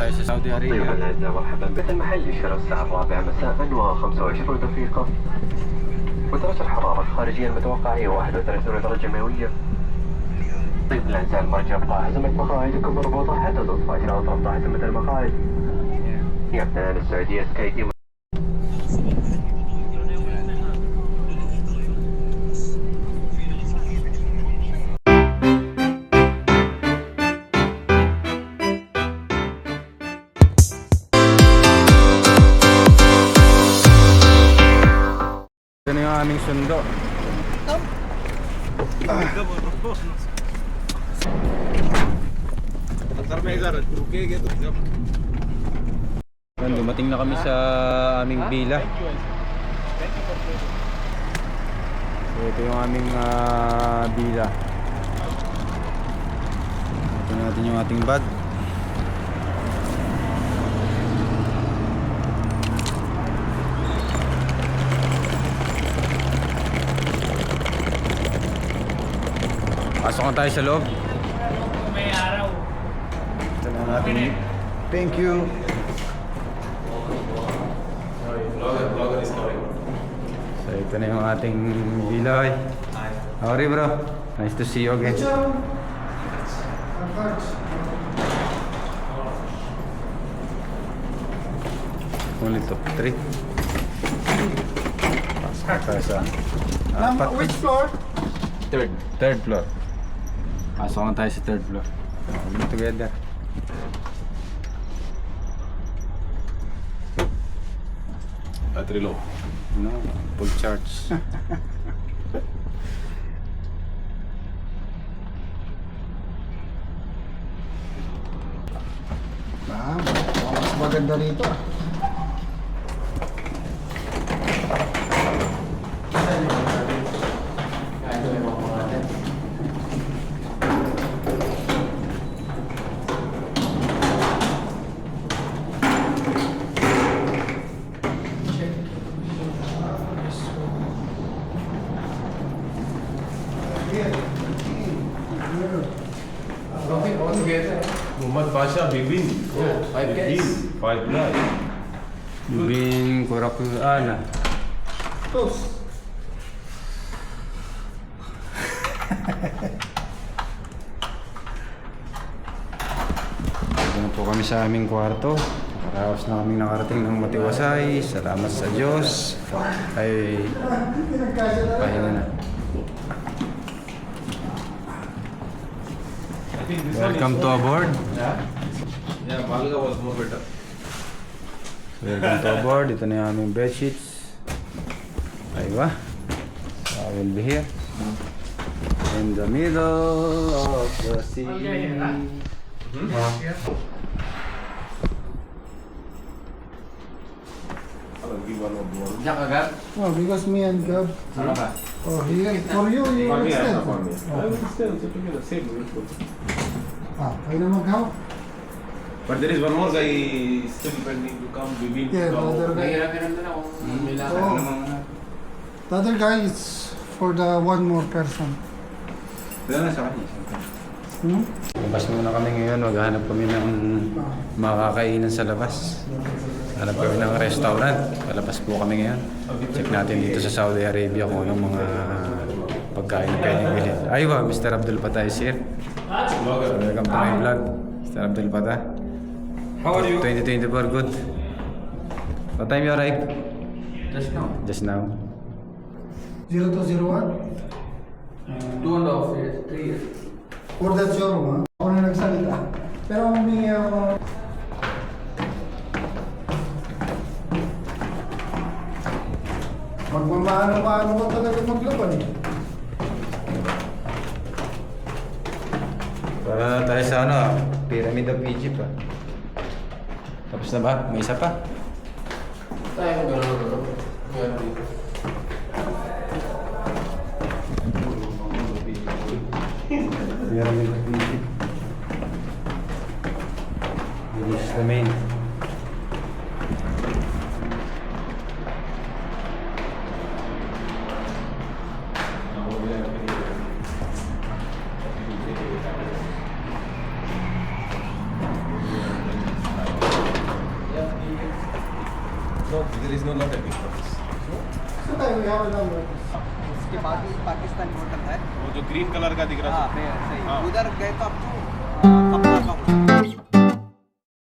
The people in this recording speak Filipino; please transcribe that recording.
tayo sa Saudi Arabia. أيها الأعزاء مرحبا بك المحل لشراء الساعة 4 مساء و25 دقيقة. ودرجة الحرارة الخارجية المتوقعة هي 31 درجة مئوية. طيب الأعزاء المرجى حزمت مقاعدكم مربوطة حتى تضفى إشارة رفع حزمة المقاعد. يبدأ السعودية سكاي تيم. Ito na yung aming sundo. Dumating na kami sa aming villa. So ito yung aming villa. Ito natin yung ating bag. Pasok na tayo sa loob. May araw. Ito na natin. Thank you. So ito na yung ating villa. How are you, bro? Nice to see you again. Only top 3. Pasok na tayo sa apat. Which floor? Third floor. Pasok na tayo sa third floor. All together. Battery low. No, full charge. Mas maganda rito. Muhammad Pasha Bibin. Oh, 5 guys. 5 guys. Bing Kurakuana. Tos. Ito na po kami sa aming kwarto. Nakaraos na kaming nakarating ng matiwasay. Salamat sa Diyos. Ay pahinga na. Welcome to aboard. Yeah, Malga was more better. Welcome to aboard. Ito na yung aming bedsheets. Aywa. So I will be here. In the middle of the sea. I'll give one more. Oh, because me and Gab. Oh, here for you, you For will me, extend. for me. I will still together, same. Ah, kayo na mag-help? But there is one more guy still pending to come. Bibin. Yeah, the other guy. Oh, the other guy is for the one more person. Dala na sa kanya. Hmm? Labas muna kami ngayon. Maghanap kami ng makakainan sa labas. Hanap kami ng restaurant. Palabas po kami ngayon. Check natin dito sa Saudi Arabia kung anong mga pagkain na pwedeng bilhin. Aywa, Mr. Abdul Patah is here. Welcome to my vlog. Mr. Abdul Patah. How are you? 2024, good. What time you arrived? Just now. Just now. 0201? 2.5 years, 3 years. For that showroom, ha? Ako na nagsalita. Pero humingi ako. Magmamaano-maano ko talaga maglaban eh. Para tayo sa ano, Pyramid of Egypt ah. Tapos na ba? May isa pa? Tayo ko gano'n. Meron dito. Pyramid of Egypt. This is the main. there is no lot of difference. So tayo, we have a number. उसके बाद ही पाकिस्तानी होटल है वो जो green colour का दिख रहा हाँ है सही हाँ। उधर गए तो आपको कपड़ा का होटल